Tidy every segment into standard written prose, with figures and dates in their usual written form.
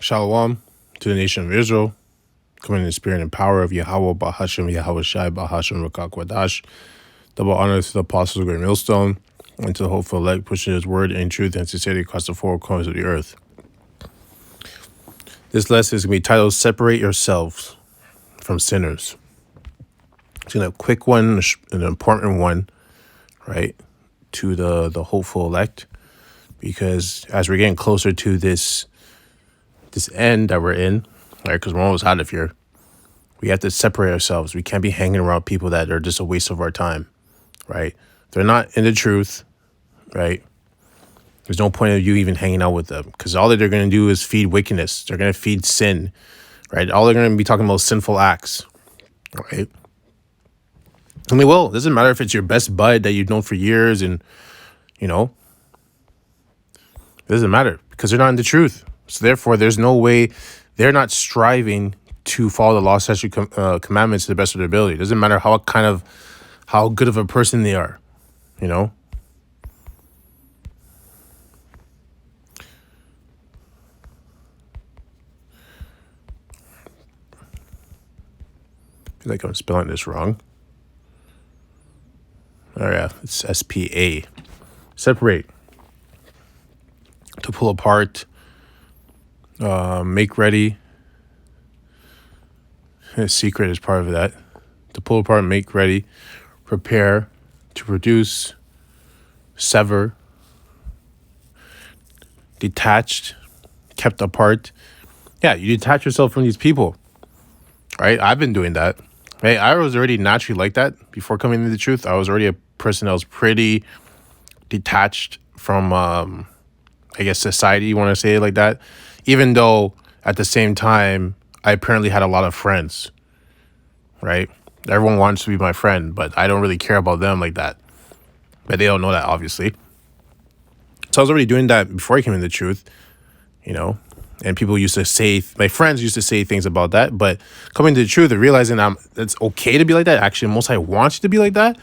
Shalom to the nation of Israel, coming in the spirit and power of Yahweh, Bahashem, Yahweh Shai, Bahashem, Rakak Wadash. Double honor to the apostles of Great Millstone, and to the hopeful elect, pushing his word in truth and sincerity across the four corners of the earth. This lesson is going to be titled, Separate Yourselves from Sinners. It's a quick one, an important one, right, to the hopeful elect, because as we're getting closer to this end that we're in, right, because we're almost out of here, we have to separate ourselves. We can't be hanging around people that are just a waste of our time, right? They're not in the truth, right? There's no point of you even hanging out with them, because all that they're going to do is feed wickedness. They're going to feed sin, right? All they're going to be talking about sinful acts, right? And they will. It doesn't matter if it's your best bud that you've known for years, and, it doesn't matter, because they're not in the truth. So therefore, there's no way, they're not striving to follow the law, statute, commandments to the best of their ability. It doesn't matter how good of a person they are, I feel like I'm spelling this wrong. Oh yeah, it's SPA. Separate. To pull apart. Make ready. A secret is part of that. To pull apart, make ready, prepare, to produce, sever, detached, kept apart. Yeah, you detach yourself from these people, right? I've been doing that. Right? I was already naturally like that before coming into the truth. I was already a person that was pretty detached from, society, you want to say it like that. Even though at the same time, I apparently had a lot of friends, right? Everyone wants to be my friend, but I don't really care about them like that. But they don't know that, obviously. So I was already doing that before I came into the truth, and people used to say, my friends used to say things about that, but coming to the truth and realizing it's okay to be like that. Actually, most I want you to be like that,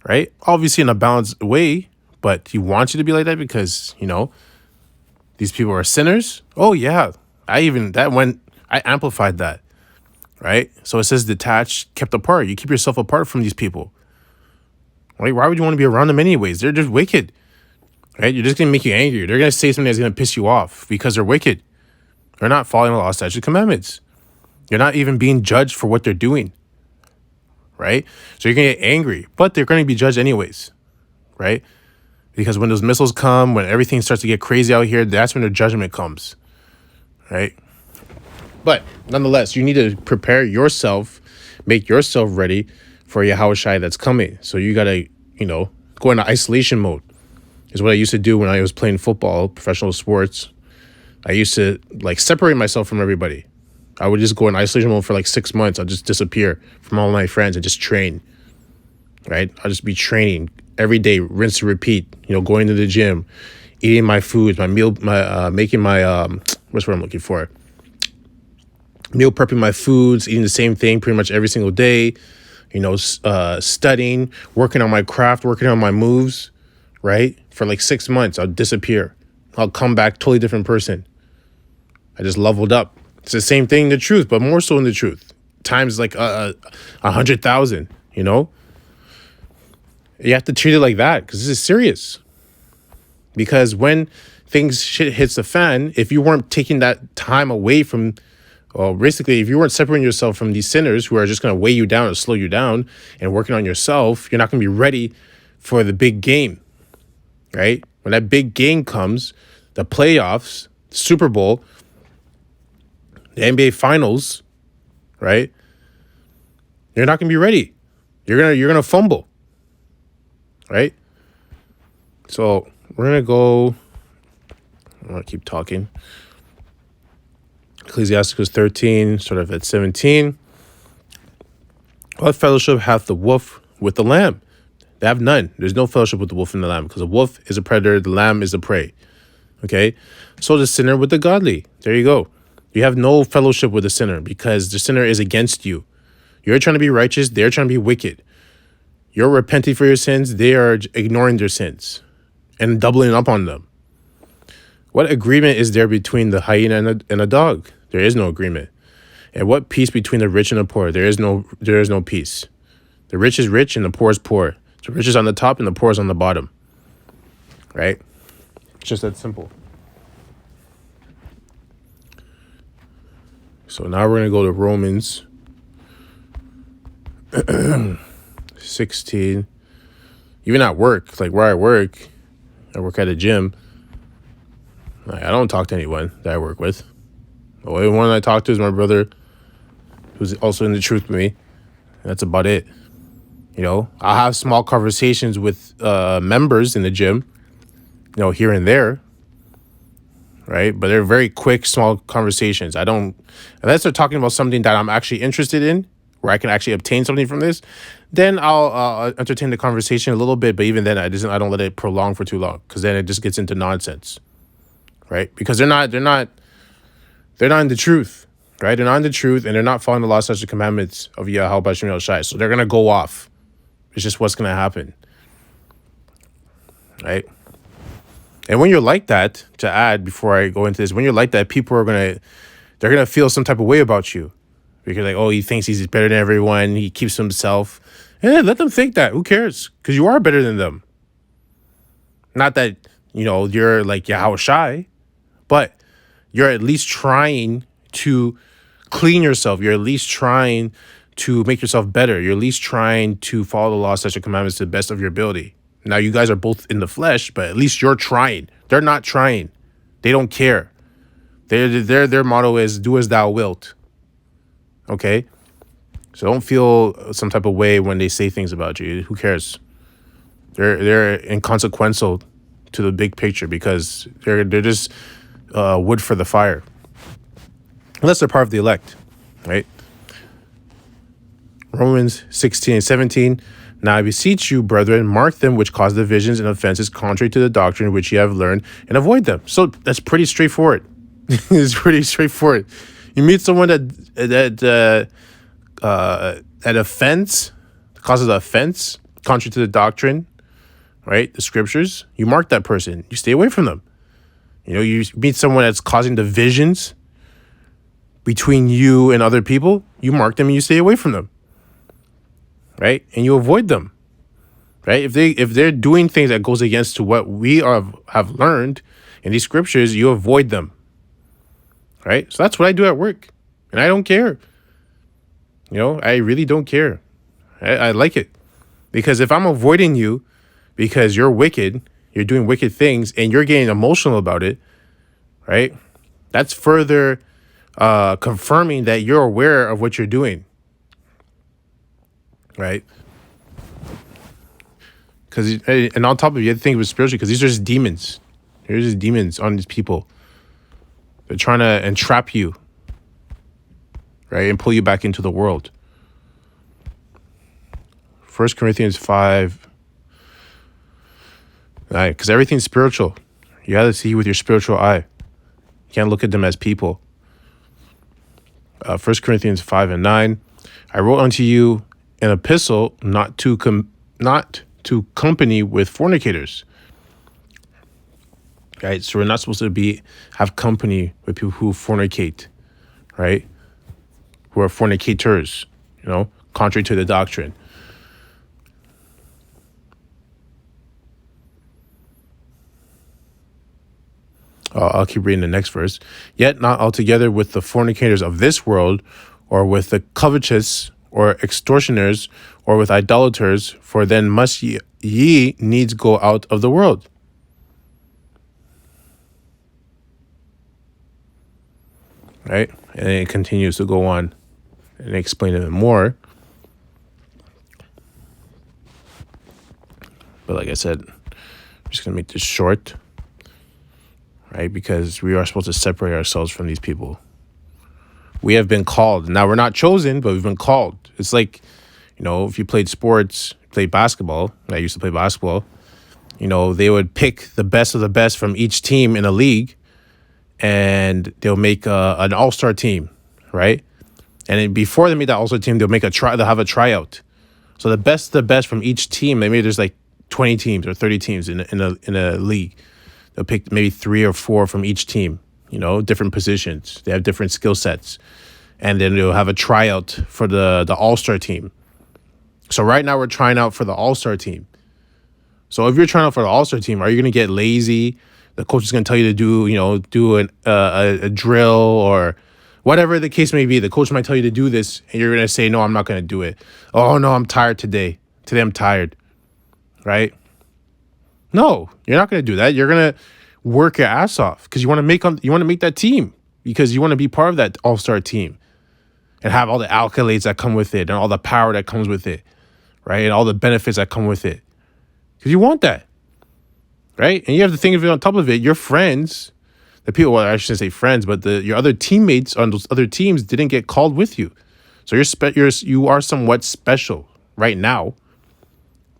right? Obviously in a balanced way, but he wants you to be like that because, these people are sinners. Oh yeah. I amplified that, right? So it says detached, kept apart. You keep yourself apart from these people, right? Why would you want to be around them anyways? They're just wicked, right? You're just going to make you angry. They're going to say something that's going to piss you off because they're wicked. They're not following the law, statute, commandments. You're not even being judged for what they're doing, right? So you're going to get angry, but they're going to be judged anyways, right? Because when those missiles come, when everything starts to get crazy out here, that's when their judgment comes, right? But nonetheless, you need to prepare yourself, make yourself ready for Yahweh Shai that's coming. So you got to, go into isolation mode is what I used to do when I was playing football, professional sports. I used to separate myself from everybody. I would just go in isolation mode for 6 months. I'll just disappear from all my friends and just train, right? I'll just be training every day, rinse and repeat, going to the gym, eating my foods, my meal, making my, what's what I'm looking for? Meal prepping my foods, eating the same thing pretty much every single day, studying, working on my craft, working on my moves, right? For 6 months, I'll disappear. I'll come back totally different person. I just leveled up. It's the same thing in the truth, but more so in the truth. Times 100,000, You have to treat it like that because this is serious. Because when shit hits the fan, if you weren't taking that time away from, basically, if you weren't separating yourself from these sinners who are just going to weigh you down or slow you down and working on yourself, you're not going to be ready for the big game, right? When that big game comes, the playoffs, Super Bowl, the NBA Finals, right? You're not going to be ready. You're gonna fumble, right? So we're going to go, I'm going to keep talking. Ecclesiasticus 13, sort of at 17. What fellowship hath the wolf with the lamb? They have none. There's no fellowship with the wolf and the lamb because the wolf is a predator, the lamb is the prey. Okay? So the sinner with the godly. There you go. You have no fellowship with the sinner because the sinner is against you. You're trying to be righteous. They're trying to be wicked. You're repenting for your sins. They are ignoring their sins and doubling up on them. What agreement is there between the hyena and a dog? There is no agreement. And what peace between the rich and the poor? There is no peace. The rich is rich and the poor is poor. The rich is on the top and the poor is on the bottom. Right? It's just that simple. So now we're going to go to Romans 16. Even at work, like where I work at a gym. I don't talk to anyone that I work with. The only one I talk to is my brother, who's also in the truth with me. That's about it. You know, I'll have small conversations with members in the gym, you know, here and there. Right? But they're very quick, small conversations. Unless they're talking about something that I'm actually interested in, where I can actually obtain something from this, then I'll entertain the conversation a little bit. But even then, I don't let it prolong for too long, because then it just gets into nonsense, right? Because they're not in the truth, right? They're not in the truth, and they're not following the law, such the commandments of Yahweh Shem El Shai. So they're gonna go off. It's just what's gonna happen, right? And when you're like that, to add before I go into this, when you're like that, people they're gonna feel some type of way about you. Because like, oh, he thinks he's better than everyone. He keeps to himself. Yeah, let them think that. Who cares? Because you are better than them. Not that, you know, you're like Yahweh Shai, but you're at least trying to clean yourself. You're at least trying to make yourself better. You're at least trying to follow the law, such the commandments to the best of your ability. Now, you guys are both in the flesh, but at least you're trying. They're not trying. They don't care. Their motto is, do as thou wilt. Okay? So don't feel some type of way when they say things about you. Who cares? They're inconsequential to the big picture, because they're just wood for the fire. Unless they're part of the elect, right? Romans 16:17. Now I beseech you, brethren, mark them which cause divisions and offenses contrary to the doctrine which ye have learned, and avoid them. So that's pretty straightforward. It's pretty straightforward. You meet someone that offends, causes offense, contrary to the doctrine, right? The scriptures. You mark that person. You stay away from them. You know, you meet someone that's causing divisions between you and other people. You mark them and you stay away from them. Right? And you avoid them, right? If they're doing things that goes against to what we have learned in these scriptures, you avoid them, right? So that's what I do at work, and I don't care. You know, I really don't care. I like it, because if I'm avoiding you because you're wicked, you're doing wicked things, and you're getting emotional about it, right? That's further confirming that you're aware of what you're doing. Right? Because, and on top of it, you have to think of it spiritually, because these are just demons. They're just demons on these people. They're trying to entrap you, right, and pull you back into the world. 1 Corinthians 5. Right, because everything's spiritual. You got to see with your spiritual eye. You can't look at them as people. 1 Corinthians 5:9. I wrote unto you an epistle not to company with fornicators. Right? So we're not supposed to have company with people who fornicate, right? Who are fornicators, you know, contrary to the doctrine. I'll keep reading the next verse. Yet not altogether with the fornicators of this world, or with the covetous, or extortioners, or with idolaters, for then must ye needs go out of the world. Right? And it continues to go on and explain it more. But like I said, I'm just going to make this short. Right? Because we are supposed to separate ourselves from these people. We have been called. Now, we're not chosen, but we've been called. It's like, you know, if you played sports, played basketball. I used to play basketball. You know, they would pick the best of the best from each team in a league, and they'll make an all-star team, right? And then before they make that all-star team, they'll have a tryout. So the best of the best from each team. Maybe there's like 20 teams or 30 teams in a league. They'll pick maybe 3 or 4 from each team, different positions. They have different skill sets. And then they'll have a tryout for the all-star team. So right now we're trying out for the all-star team. So if you're trying out for the all-star team, are you going to get lazy? The coach is going to tell you to do a drill or whatever the case may be. The coach might tell you to do this, and you're going to say, no, I'm not going to do it. Oh, no, I'm tired today. Today I'm tired, right? No, you're not going to do that. You're going to work your ass off because you want to make that team, because you want to be part of that all-star team and have all the accolades that come with it and all the power that comes with it, right? And all the benefits that come with it. Because you want that, right? And you have to think of it on top of it. Your friends, the people, well, I shouldn't say friends, but your other teammates on those other teams didn't get called with you. So you are somewhat special right now,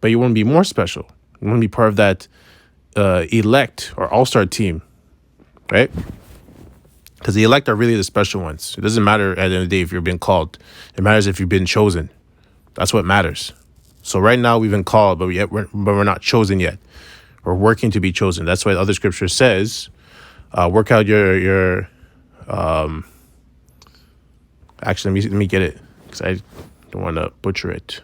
but you want to be more special. You want to be part of that elect or all-star team, right? Because the elect are really the special ones. It doesn't matter at the end of the day if you're being called. It matters if you've been chosen. That's what matters. So right now we've been called, but we're not chosen yet. We're working to be chosen. That's why the other scripture says, work out your actually, let me get it, because I don't want to butcher it.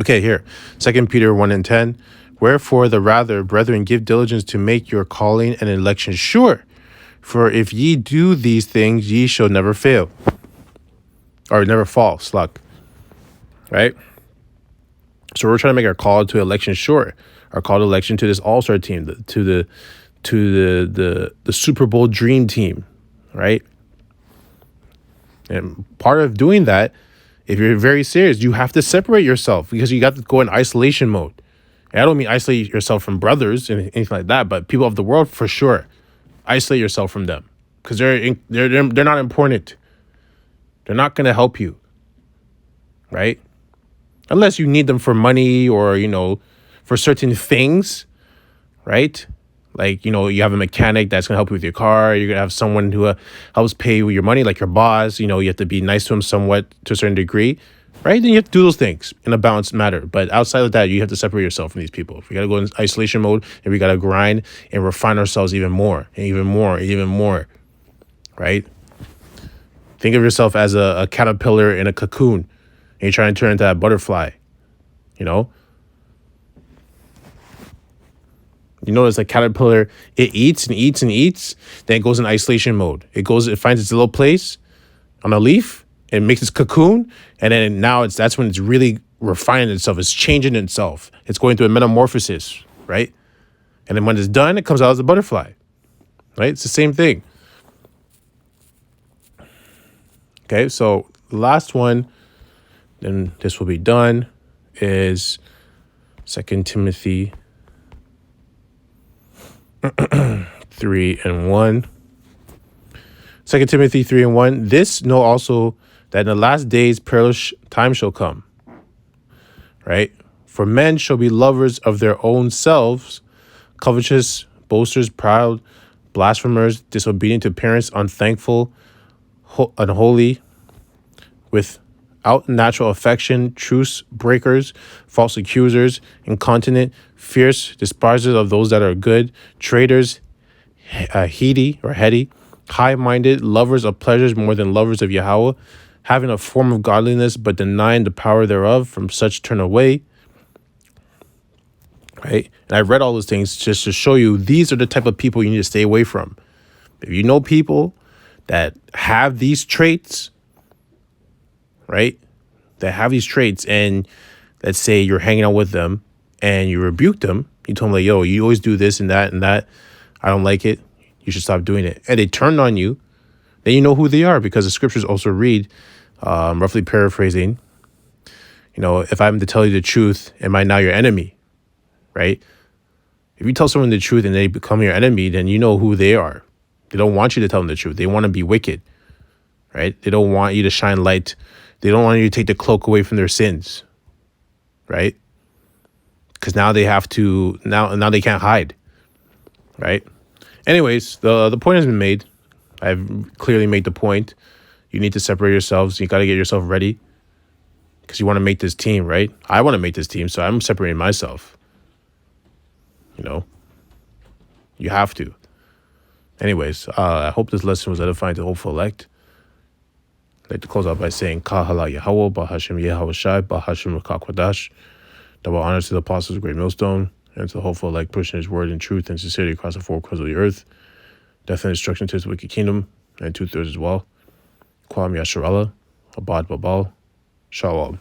Okay, here, 2 Peter 1:10. Wherefore the rather, brethren, give diligence to make your calling and election sure. For if ye do these things, ye shall never fail. Or never fall, slug. Right? So we're trying to make our call to election sure. Our call to election to this all-star team, to the Super Bowl dream team, right? And part of doing that, if you're very serious, you have to separate yourself, because you got to go in isolation mode. And I don't mean isolate yourself from brothers and anything like that, but people of the world, for sure, isolate yourself from them, because they're not important. They're not going to help you, right? Unless you need them for money or, for certain things, right? Like, you have a mechanic that's going to help you with your car. You're going to have someone who helps pay you your money, like your boss. You have to be nice to him somewhat to a certain degree, right? Then you have to do those things in a balanced manner. But outside of that, you have to separate yourself from these people. We got to go in isolation mode, and we got to grind and refine ourselves even more and even more and even more, right? Think of yourself as a caterpillar in a cocoon, and you're trying to turn into a butterfly, You notice a caterpillar, it eats and eats and eats, then it goes in isolation mode. It finds its little place on a leaf, and makes its cocoon, and then that's when it's really refining itself. It's changing itself. It's going through a metamorphosis, right? And then when it's done, it comes out as a butterfly, right? It's the same thing. Okay, so the last one, then this will be done, is 2 Timothy 3:1. 2 Timothy 3:1. This know also that in the last days perilous time shall come. Right? For men shall be lovers of their own selves, covetous, boasters, proud, blasphemers, disobedient to parents, unthankful, unholy, without natural affection, truce breakers, false accusers, incontinent, fierce, despisers of those that are good, traitors, heady, high-minded, lovers of pleasures more than lovers of Yahweh, having a form of godliness but denying the power thereof. From such turn away. Right? And I read all those things just to show you these are the type of people you need to stay away from. If you know people that have these traits, right? That have these traits, and let's say you're hanging out with them and you rebuke them, you told them like, yo, you always do this and that and that. I don't like it. You should stop doing it. And they turned on you. Then you know who they are, because the scriptures also read, roughly paraphrasing, if I'm to tell you the truth, am I now your enemy? Right? If you tell someone the truth and they become your enemy, then you know who they are. They don't want you to tell them the truth. They want to be wicked, right? They don't want you to shine light. They don't want you to take the cloak away from their sins, right? Because now they have to, now they can't hide, right? Anyways, the point has been made. I've clearly made the point. You need to separate yourselves. You got to get yourself ready because you want to make this team, right? I want to make this team, so I'm separating myself. You know, you have to. Anyways, I hope this lesson was edifying to hopeful elect. I'd like to close out by saying, Kahala Yahweh, Bahashim Yahweh Shai, Bahashim Rakakwadash. Double honors to the apostles of Great Millstone, and to the hopeful elect pushing his word in truth and sincerity across the four corners of the earth. Death and destruction to his wicked kingdom, and 2/3 as well. Kwam Yasharallah, Abad Babal, Shalom.